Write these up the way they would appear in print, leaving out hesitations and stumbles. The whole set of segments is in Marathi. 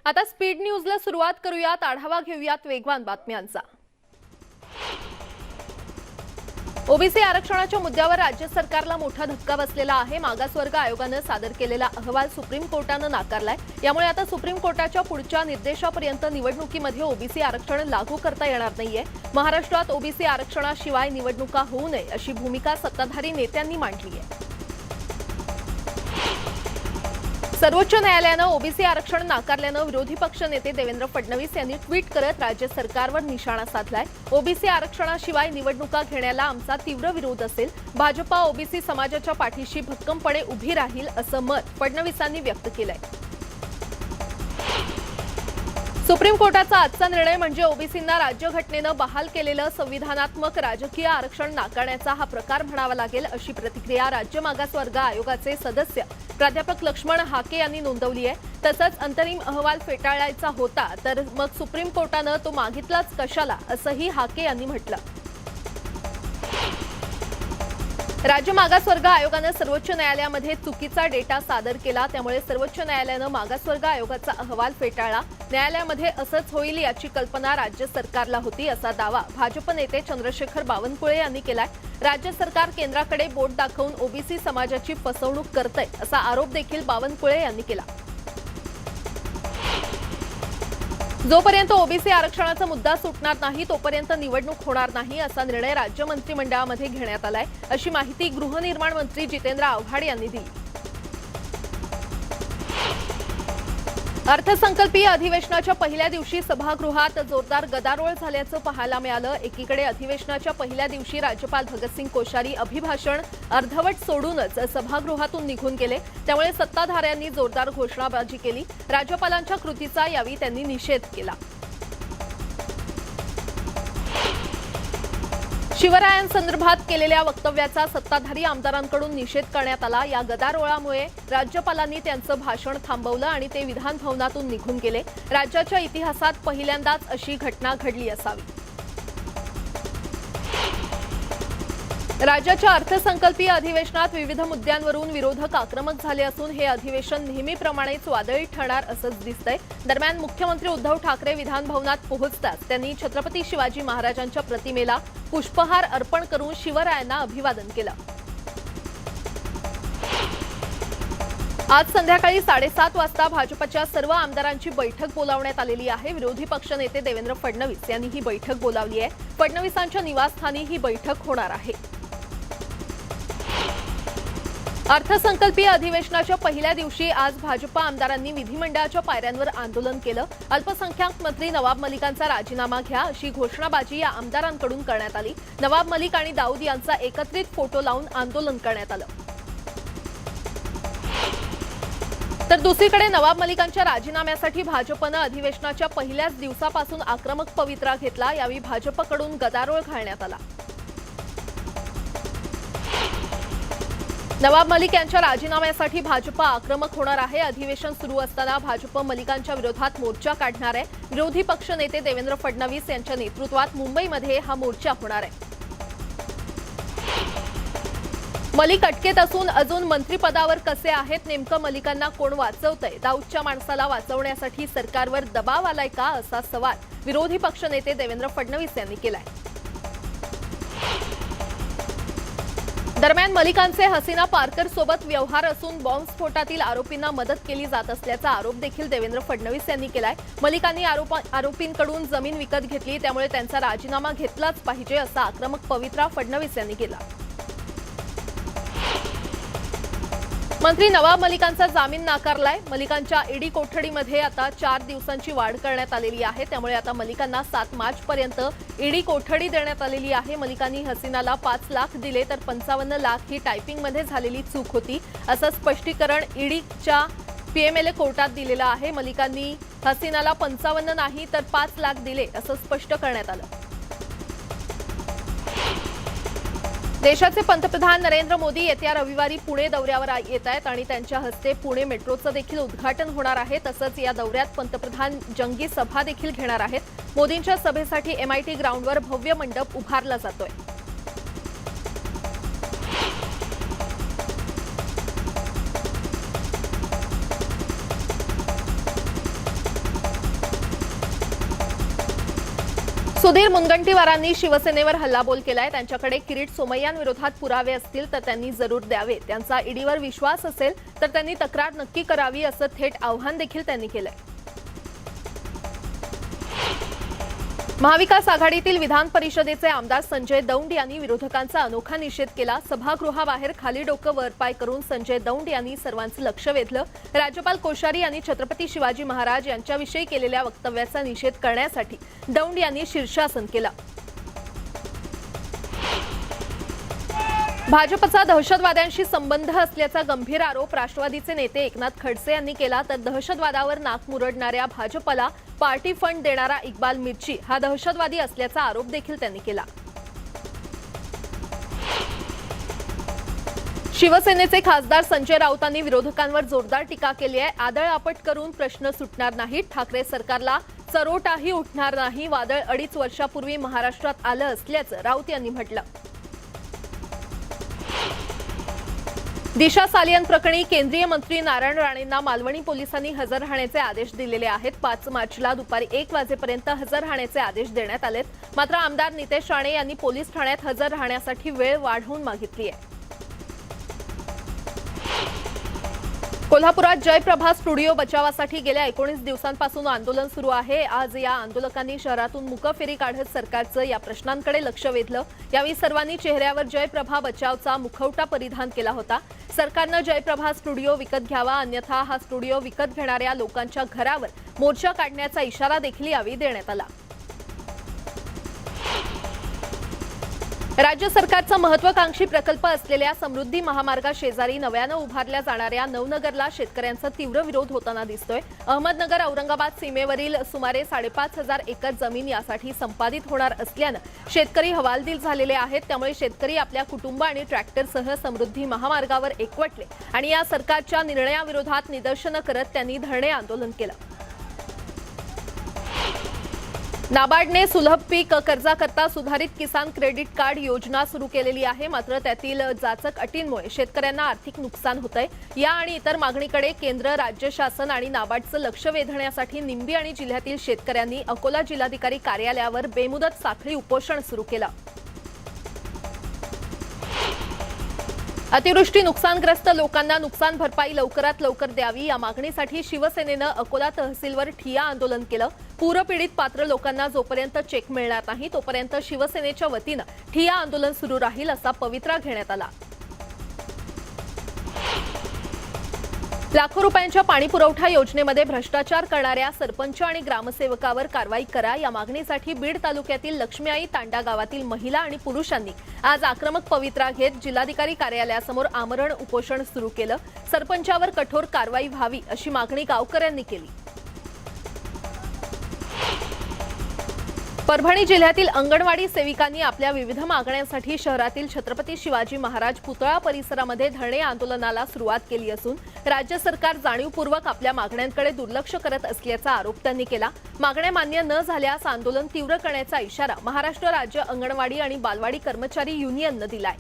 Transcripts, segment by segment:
आता स्पीड न्यूजला सुरुवात करूयात। आढावा घेऊयात वेगवान बातम्यांचा। ओबीसी आरक्षणाच्या मुद्द्यावर राज्य सरकारला मोठा धक्का बसलेला आहे। मागासवर्ग आयोगाने सादर केलेला अहवाल सुप्रीम कोर्टाने नाकारलाय। यामुळे आता सुप्रीम कोर्टाच्या पुढच्या निर्देशापर्यंत निवडणुकीमध्ये ओबीसी आरक्षण लागू करता येणार नाहीये। महाराष्ट्रात ओबीसी आरक्षणाशिवाय निवडणुका होऊ नये अशी भूमिका सत्ताधारी नेत्यांनी मांडली आहे। सर्वोच्च न्यायालयाने ओबीसी आरक्षण नाकारल्याने विरोधी पक्ष नेते देवेंद्र फडणवीस यांनी ट्विट करत राज्य सरकारवर निशाणा साधलाय। ओबीसी आरक्षणाशिवाय निवडणुका घेण्याला आमचा तीव्र विरोध असेल। भाजपा ओबीसी समाजाच्या पाठीशी भक्कमपणे उभी राहील असं मत फडणवीसांनी व्यक्त केलंय। सुप्रीम कोर्टाचा आजचा निर्णय म्हणजे ओबीसींना राज्यघटनेनं बहाल केलेलं संविधानात्मक राजकीय आरक्षण नाकारण्याचा हा प्रकार म्हणावा लागेल अशी प्रतिक्रिया राज्य मागासवर्ग आयोगाचे सदस्य प्राध्यापक लक्ष्मण हाके यांनी नोंदवली आहे। तसंच अंतरिम अहवाल फेटाळायचा होता तर मग सुप्रीम कोर्टाने तो मागितलाच कशाला असंही हाके यांनी म्हटलं। राज्य मागासवर्ग आयोगाने सर्वोच्च न्यायालयामध्ये चुकीचा डेटा सादर केला, त्यामुळे सर्वोच्च न्यायालयाने मागासवर्ग आयोगाचा अहवाल फेटाळला। न्यायालयामध्ये असंच होईल याची कल्पना राज्य सरकारला होती असा दावा भाजप नेते चंद्रशेखर बावनकुळे यांनी केलाय। राज्य सरकार केंद्राकडे बोट दाखवून ओबीसी समाजाची फसवणूक करतंय असा आरोप देखील बावनकुळे यांनी केला। जोपर्यंत ओबीसी आरक्षणाचा मुद्दा सुटणार नाही तोपर्यंत निवडणूक होणार नाही असा निर्णय राज्य मंत्रिमंडळामध्ये घेण्यात आलाय अशी माहिती गृहनिर्माण मंत्री जितेंद्र आव्हाड यांनी दिली। अर्थसंकल्पीय अधिवेशनाच्या पहिल्या दिवशी सभागृहात जोरदार गदारोळ झाल्याचं पाहायला मिळालं। एकीकडे अधिवेशनाच्या पहिल्या दिवशी राज्यपाल भगतसिंग कोश्यारी अभिभाषण अर्धवट सोडूनच सभागृहातून निघून गेले, त्यामुळे सत्ताधाऱ्यांनी जोरदार घोषणाबाजी केली। राज्यपालांच्या कृतीचा यावेळी त्यांनी निषेध केला। शिवरायांसंदर्भात केलेल्या वक्तव्याचा सत्ताधारी आमदारांकडून निषेध करण्यात आला। या गदारोळामुळे राज्यपालांनी त्यांचं भाषण थांबवलं आणि ते विधान भवनातून निघून गेले। राज्याच्या इतिहासात पहिल्यांदाच अशी घटना घडली असावी। राज्याच्या अर्थसंकल्पीय अधिवेशनात विविध मुद्द्यांवरून विरोधक आक्रमक झाले असून हे अधिवेशन नेहमीप्रमाणेच वादळी ठरणार असंच दिसतंय। दरम्यान मुख्यमंत्री उद्धव ठाकरे विधान भवनात पोहोचताच त्यांनी छत्रपती शिवाजी महाराजांच्या प्रतिमेला पुष्पहार अर्पण करून शिवरायांना अभिवादन केलं। आज संध्याकाळी 7:30 वाजता भाजपच्या सर्व आमदारांची बैठक बोलावण्यात आलेली आहे। विरोधी पक्षनेते देवेंद्र फडणवीस यांनी ही बैठक बोलावली आहे। फडणवीसांच्या निवासस्थानी ही बैठक होणार आहे। अर्थसंकल्पीय अधिवेशनाच्या पहिल्या दिवशी आज भाजपा आमदारांनी विधिमंडळाच्या पायऱ्यांवर आंदोलन केलं। अल्पसंख्याक मंत्री नवाब मलिकांचा राजीनामा घ्या अशी घोषणाबाजी या आमदारांकडून करण्यात आली। नवाब मलिक आणि दाऊद यांचा एकत्रित फोटो लावून आंदोलन करण्यात आलं। तर दुसरीकडे नवाब मलिकांच्या राजीनाम्यासाठी भाजपनं अधिवेशनाच्या पहिल्याच दिवसापासून आक्रमक पवित्रा घेतला। यावेळी भाजपकडून गदारोळ घालण्यात आला। नवाब मलिक यांच्या राजीनाम्यासाठी भाजप आक्रमक होणार आहे। अधिवेशन सुरू असताना भाजप मलिकांच्या विरोधात मोर्चा काढणार आहे। विरोधी पक्षनेते देवेंद्र फडणवीस यांच्या नेतृत्वात मुंबईमध्ये हा मोर्चा होणार आहे। मलिक अटकेत असून अजून मंत्रिपदावर कसे आहेत, नेमकं मलिकांना कोण वाचवतंय? दाऊदच्या माणसाला वाचवण्यासाठी सरकारवर दबाव आलाय का असा सवाल विरोधी पक्षनेते देवेंद्र फडणवीस यांनी केलाय। दरम्यान मलिकांचे हसीना पारकर सोबत व्यवहार असून बॉम्बस्फोटातील आरोपींना मदत केली जात असल्याचा आरोप देखील देवेंद्र फडणवीस यांनी केलाय। मलिकांनी आरोपींकडून जमीन विकत घेतली, त्यामुळे त्यांचा राजीनामा घेतलाच पाहिजे असा आक्रमक पवित्रा फडणवीस यांनी केला। मंत्री नवाब मलिकांचा जामीन नाकारलाय। मलिकांच्या ईडी कोठडीमध्ये आता 4 दिवसांची वाढ करण्यात आलेली आहे, त्यामुळे आता मलिकांना 7 मार्चपर्यंत ईडी कोठडी देण्यात आलेली आहे। मलिकांनी हसीनाला 5 लाख दिले तर 55 लाख ही टायपिंगमध्ये झालेली चूक होती असं स्पष्टीकरण ईडीच्या पीएमएलए कोर्टात दिलेलं आहे। मलिकांनी हसीनाला 55 नाही तर 5 लाख दिले असं स्पष्ट करण्यात आलं। देशाचे पंतप्रधान नरेंद्र मोदी येत्या रविवारी पुणे दौऱ्यावर येत आहेत आणि त्यांच्या हस्ते पुणे मेट्रोचं देखील उद्घाटन होणार आहे। तसंच या दौऱ्यात पंतप्रधान जंगी सभा देखील घेणार आहेत। मोदींच्या सभेसाठी MIT ग्राउंडवर भव्य मंडप उभारला जातोय। सुधीर मुनगंटीवारांनी शिवसेनेवर हल्लाबोल केलाय। त्यांच्याकडे किरीट सोमय्यांविरोधात पुरावे असतील तर त्यांनी जरूर द्यावे। त्यांचा ईडीवर विश्वास असेल तर त्यांनी तक्रार नक्की करावी असं थेट आव्हान देखील त्यांनी केलंय। महाविकास आघाडीतील विधान परिषदेचे आमदार संजय दौंड यांनी विरोधकांचा अनोखा निषेध केला। सभागृहाबाहेर खाली डोकं वर पाय करून संजय दौंड यांनी सर्वांचं लक्ष वेधलं। राज्यपाल कोश्यारी यांनी छत्रपती शिवाजी महाराज यांच्याविषयी केलेल्या वक्तव्याचा निषेध करण्यासाठी दौंड यांनी शीर्षासन केलं। भाजपचा दहशतवाद्यांशी संबंध असल्याचा गंभीर आरोप राष्ट्रवादीचे नेते एकनाथ खडसे यांनी केला। तर दहशतवादावर नाक मुरडणाऱ्या भाजपला पार्टी फंड देणारा इक्बाल मिर्ची हा दहशतवादी असल्याचा आरोप देखील त्यांनी केला। शिवसेनेचे खासदार संजय राऊतांनी विरोधकांवर जोरदार टीका केली आहे। आदळ आपट करून प्रश्न सुटणार नाहीत, ठाकरे सरकारला चरोटाही उठणार नाही। वादळ 2.5 वर्षापूर्वी महाराष्ट्रात आलं असल्याचं राऊत यांनी म्हटलं। दिशा सालियन प्रकरणी केंद्रीय मंत्री नारायण राणेंना मालवणी पोलिसांनी हजर राहण्याचे आदेश दिलेले आहेत। 5 मार्चला दुपारी 1 वाजेपर्यंत हजर राहण्याचे आदेश देण्यात आलेत। मात्र आमदार नितेश राणे यांनी पोलीस ठाण्यात हजर राहण्यासाठी वेळ वाढवून मागितली आहे। कोल्हापुरात जयप्रभा स्टुडिओ बचावासाठी गेल्या 19 दिवसांपासून आंदोलन सुरू आहे। आज या आंदोलकांनी शहरातून मुकफेरी काढत सरकारचं या प्रश्नांकडे लक्ष वेधलं। यावेळी सर्वांनी चेहऱ्यावर जयप्रभा बचावचा मुखवटा परिधान केला होता। सरकारनं जयप्रभा स्टुडिओ विकत घ्यावा, अन्यथा हा स्टुडिओ विकत घेणाऱ्या लोकांच्या घरावर मोर्चा काढण्याचा इशारा देखील यावेळी देण्यात आला। राज्य सरकारचा महत्त्वाकांक्षी प्रकल्प असलेल्या समृद्धी महामार्गाशेजारी नव्यानं उभारल्या जाणाऱ्या नवनगरला शेतकऱ्यांचा तीव्र विरोध होताना दिसतोय। अहमदनगर औरंगाबाद सीमेवरील सुमारे 5,500 एकर जमीन यासाठी संपादित होणार असल्यानं शेतकरी हवालदिल झालेले आहेत। त्यामुळे शेतकरी आपल्या कुटुंब आणि ट्रॅक्टरसह समृद्धी महामार्गावर एकवटले आणि या सरकारच्या निर्णयाविरोधात निदर्शनं करत त्यांनी धरणे आंदोलन केलं। नाबार्डने सुलभ पीक कर्जाकरता सुधारित किसान क्रेडिट कार्ड योजना सुरू केलेली आहे। मात्र त्यातील जाचक अटींमुळे शेतकऱ्यांना आर्थिक नुकसान होतंय। या आणि इतर मागणीकडे केंद्र, राज्य शासन आणि नाबार्डचं लक्ष वेधण्यासाठी निंबी आणि जिल्ह्यातील शेतकऱ्यांनी अकोला जिल्हाधिकारी कार्यालयावर बेमुदत साखळी उपोषण सुरू केलं। अतिवृष्टी नुकसानग्रस्त लोकांना नुकसान भरपाई लवकरात लवकर द्यावी या मागणीसाठी शिवसेनेनं अकोला तहसीलवर ठिय्या आंदोलन केलं। पूरपीडित पात्र लोकांना जोपर्यंत चेक मिळणार नाही तोपर्यंत शिवसेनेच्या वतीनं ठिय्या आंदोलन सुरू राहील असा पवित्रा घेण्यात आला। लाखो रुपयांच्या पाणीपुरवठा योजनेमध्ये भ्रष्टाचार करणाऱ्या सरपंच आणि ग्रामसेवकावर कारवाई करा या मागणीसाठी बीड तालुक्यातील लक्ष्मीआई तांडा गावातील महिला आणि पुरुषांनी आज आक्रमक पवित्रा घेत जिल्हाधिकारी कार्यालयासमोर आमरण उपोषण सुरू केलं। सरपंचावर कठोर कारवाई व्हावी अशी मागणी गावकऱ्यांनी केली। परभणी जिल्ह्यातील अंगणवाडी सेविकांनी आपल्या विविध मागण्यांसाठी शहरातील छत्रपती शिवाजी महाराज पुतळा परिसरामध्ये धरणे आंदोलनाला सुरुवात केली असून राज्य सरकार जाणीवपूर्वक आपल्या मागण्यांकडे दुर्लक्ष करत असल्याचा आरोप त्यांनी केला। मागण्या मान्य न झाल्यास आंदोलन तीव्र करण्याचा इशारा महाराष्ट्र राज्य अंगणवाडी आणि बालवाडी कर्मचारी युनियननं दिलाय।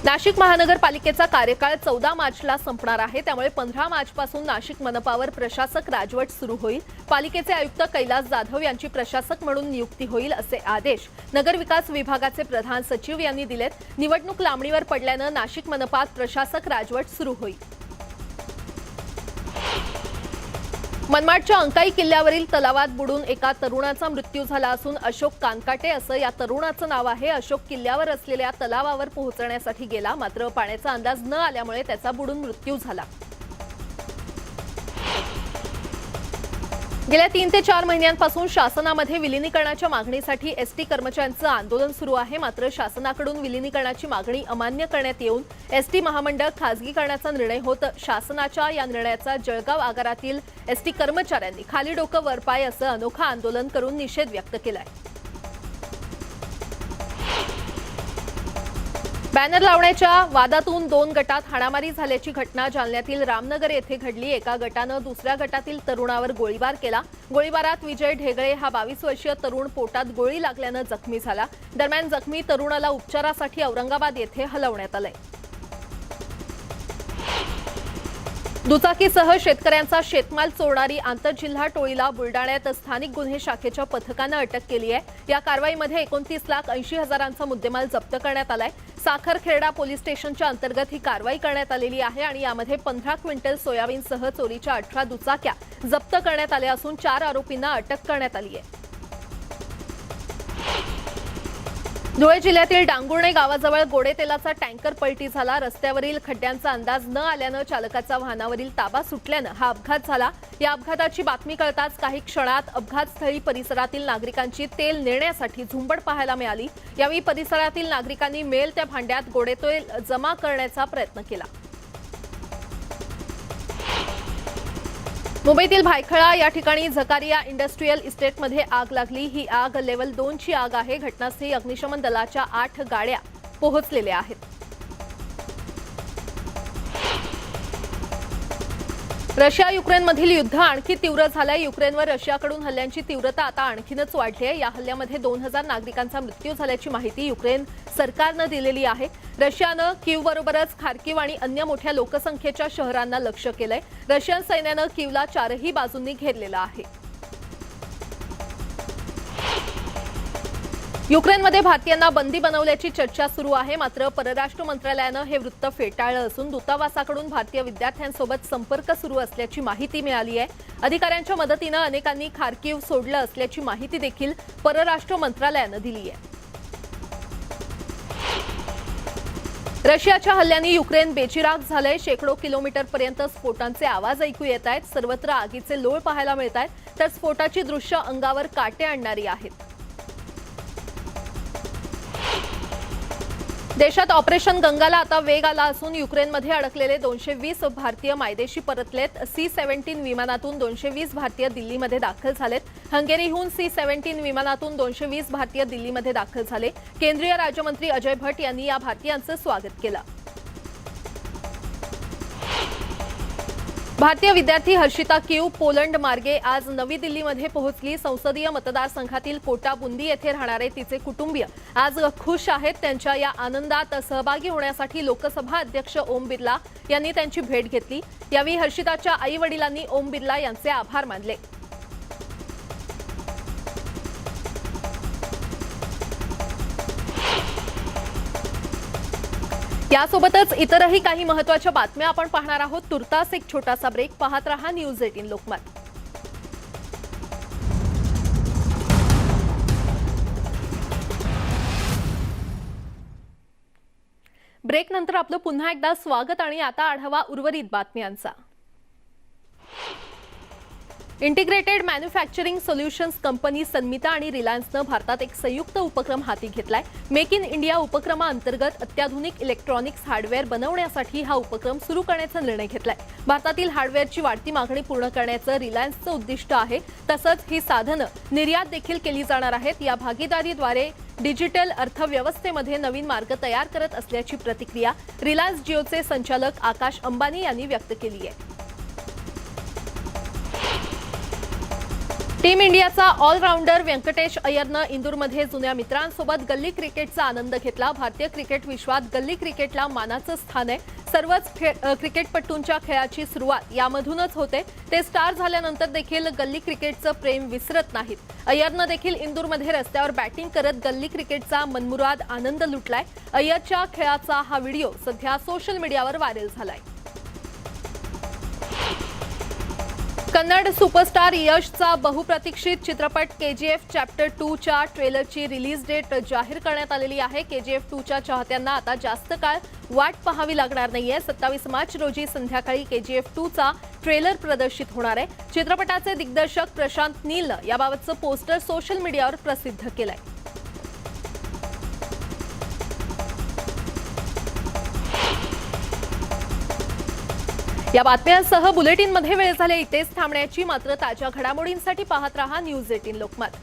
नाशिक महानगरपालिकेचा कार्यकाळ 14 मार्चला संपणार आहे। त्यामुळे 15 मार्चपासून नाशिक मनपावर प्रशासक राजवट सुरू होईल। पालिकेचे आयुक्त कैलास जाधव यांची प्रशासक म्हणून नियुक्ती होईल असे आदेश नगरविकास विभागाचे प्रधान सचिव यांनी दिलेत। निवडणूक लांबणीवर पडल्यानं नाशिक मनपात प्रशासक राजवट सुरू होईल। मनमाडच्या अंकाई किल्ल्यावरील तलावात बुडून एका तरुणाचा मृत्यू झाला असून अशोक कानकाटे असं या तरुणाचं नाव आहे। अशोक किल्ल्यावर असलेल्या तलावावर पोहोचण्यासाठी गेला, मात्र पाण्याचा अंदाज न आल्यामुळे त्याचा बुडून मृत्यू झाला। गेल्या 3 ते 4 महिन्यांपासून शासनामध्ये विलीनीकरणाच्या मागणीसाठी एसटी कर्मचाऱ्यांचं आंदोलन सुरू आहे। मात्र शासनाकडून विलीनीकरणाची मागणी अमान्य करण्यात येऊन एसटी महामंडळ खासगीकरणाचा निर्णय होत शासनाच्या या निर्णयाचा जळगाव आगारातील एसटी कर्मचाऱ्यांनी खाली डोकं वर पाय असं अनोखं आंदोलन करून निषेध व्यक्त केलाय। बॅनर लावण्याच्या वादातून 2 गटात हाणामारी झाल्याची घटना जालन्यातील रामनगर येथे घडली। एका गटानं दुसऱ्या गटातील तरुणावर गोळीबार केला। गोळीबारात विजय ढेगळे हा 22 वर्षीय तरुण पोटात गोळी लागल्यानं जखमी झाला। दरम्यान जखमी तरुणाला उपचारासाठी औरंगाबाद येथे हलवण्यात आलंय। दुचाकीसह शेतकऱ्यांचा शेतमाल चोरणारी आंतरजिल्हा टोळीला बुलडाण्यात स्थानिक गुन्हे शाखेच्या पथकानं अटक केली आहे। या कारवाईमध्ये 29,80,000चा मुद्देमाल जप्त करण्यात आलाय। साखरखेर्डा पोलीस स्टेशनच्या अंतर्गत ही कारवाई करण्यात आलेली आहे आणि यामध्ये 15 क्विंटल सोयाबीनसह चोरीच्या 18 दुचाक्या जप्त करण्यात आल्या असून 4 आरोपींना अटक करण्यात आली आहे। धुळे जिल्ह्यातील डांगुर्णे गावाजवळ गोडे तेलाचा टँकर पलटी झाला। रस्त्यावरील खड्ड्यांचा अंदाज न आल्यानं चालकाचा वाहनावरील ताबा सुटल्यानं हा अपघात झाला। या अपघाताची बातमी कळताच काही क्षणात अपघातस्थळी परिसरातील नागरिकांची तेल नेण्यासाठी झुंबड पाहायला मिळाली। यावेळी परिसरातील नागरिकांनी मेल त्या भांड्यात गोडे तेल जमा करण्याचा प्रयत्न केला। मुंबईतील भायखळा या ठिकाणी झकारिया इंडस्ट्रियल इस्टेटमध्ये आग लागली। ही आग लेव्हल 2 ची आग आहे। घटनास्थळी अग्निशमन दलाच्या 8 गाड्या पोहोचलेल्या आहेत। रशिया युक्रेनमधील युद्ध आणखी तीव्र झालंय। युक्रेनवर रशियाकडून हल्ल्यांची तीव्रता आता आणखीनच वाढली आहे। या हल्ल्यामध्ये 2000 नागरिकांचा मृत्यू झाल्याची माहिती युक्रेन सरकारनं दिलेली आहे। रशियानं कीवबरोबरच खार्किव आणि अन्य मोठ्या लोकसंख्येच्या शहरांना लक्ष्य केलंय। रशियन सैन्यानं कीवला चारही बाजूंनी घेरलेलं आहे। युक्रेनमध्ये भारतीयांना बंदी बनवल्याची चर्चा सुरू आहे, मात्र परराष्ट्र मंत्रालयानं हे वृत्त फेटाळलं असून दूतावासाकडून भारतीय विद्यार्थ्यांसोबत संपर्क सुरू असल्याची माहिती मिळाली आहे। अधिकाऱ्यांच्या मदतीनं अनेकांनी खार्किव सोडलं असल्याची माहिती देखील परराष्ट्र मंत्रालयानं दिली आहे। रशियाच्या हल्ल्याने युक्रेन बेचिराख झालंय। शेकडो किलोमीटरपर्यंत स्फोटांचे आवाज ऐकू येत आहेत। सर्वत्र आगीचे लोळ पाहायला मिळत आहेत, तर स्फोटाची दृश्य अंगावर काटे आणणारी आहेत। देशात ऑपरेशन गंगाला आता वेग आला असून युक्रेनमध्ये अडकलेले 220 भारतीय मायदेशी परतलेत। C-17 विमानातून 220 भारतीय दिल्लीमध्ये दाखल झालेत। हंगेरीहून C-17 विमानातून 220 भारतीय दिल्लीमध्ये दाखल झाले। केंद्रीय राज्यमंत्री अजय भट्ट यांनी या भारतीयांचं स्वागत केलं। भारतीय विद्यार्थी हर्षिता कीव पोलंड मार्गे आज नवी दिल्लीमध्ये पोहोचली। संसदीय मतदारसंघातील कोटा बुंदी येथे राहणारे तिचे कुटुंबीय आज खुश आहेत। त्यांच्या या आनंदात सहभागी होण्यासाठी लोकसभा अध्यक्ष ओम बिर्ला यांनी त्यांची भेट घेतली। यावेळी हर्षिताच्या आई वडिलांनी ओम बिर्ला यांचे आभार मानले। यासोबतच इतरही काही महत्त्वाच्या बातम्या आपण पाहणार आहोत। तुर्तास एक छोटासा ब्रेक। पाहत रहा न्यूज 18 लोकमत। ब्रेक नंतर आपलं पुन्हा एकदा स्वागत आणि आता आढावा उर्वरित बातम्यांचा। Integrated manufacturing solutions company Sanmita आणि रिलायन्सनं भारतात एक संयुक्त उपक्रम हाती घेतलाय। मेक इन इंडिया उपक्रमाअंतर्गत अत्याधुनिक इलेक्ट्रॉनिक्स हार्डवेअर बनवण्यासाठी हा उपक्रम सुरू करण्याचा निर्णय घेतलाय। भारतातील हार्डवेअरची वाढती मागणी पूर्ण करण्याचं रिलायन्सचं उद्दिष्ट आहे। तसंच ही साधनं निर्यात देखील केली जाणार आहेत। या भागीदारीद्वारे डिजिटल अर्थव्यवस्थेमध्ये नवीन मार्ग तयार करत असल्याची प्रतिक्रिया रिलायन्स जिओचे संचालक आकाश अंबानी यांनी व्यक्त केली आहे। टीम इंडियाचा ऑलराऊंडर व्यंकटेश अय्यरनं इंदूरमध्ये जुन्या मित्रांसोबत गल्ली क्रिकेटचा आनंद घेतला। भारतीय क्रिकेट विश्वात गल्ली क्रिकेटला मानाचं स्थान आहे। सर्वच क्रिकेटपटूंच्या खेळाची सुरुवात यामधूनच होते। ते स्टार झाल्यानंतर देखील गल्ली क्रिकेटचं प्रेम विसरत नाहीत। अय्यरनं देखील इंदूरमध्ये रस्त्यावर बॅटिंग करत गल्ली क्रिकेटचा मनमुराद आनंद लुटलाय। अय्यरच्या खेळाचा हा व्हिडिओ सध्या सोशल मीडियावर व्हायरल झालाय। कन्नड सुपरस्टार यशचा बहुप्रतीक्षित चित्रपट KGF चॅप्टर 2 च्या ट्रेलरची रिलीज डेट जाहीर करण्यात आलेली आहे। KGF 2 च्या चाहत्यांना आता जास्त काळ वाट पाहावी लागणार नाहीये। 27 मार्च रोजी संध्याकाळी KGF 2 चा ट्रेलर प्रदर्शित होणार आहे। चित्रपटाचे दिग्दर्शक प्रशांत नीलनं याबाबतचं पोस्टर सोशल मीडियावर प्रसिद्ध केलंय। या बातम्यांसह बुलेटिनमध्ये वेळ झाली इथेच थांबण्याची, मात्र ताज्या घडामोडींसाठी पाहत रहा न्यूज 18 लोकमत।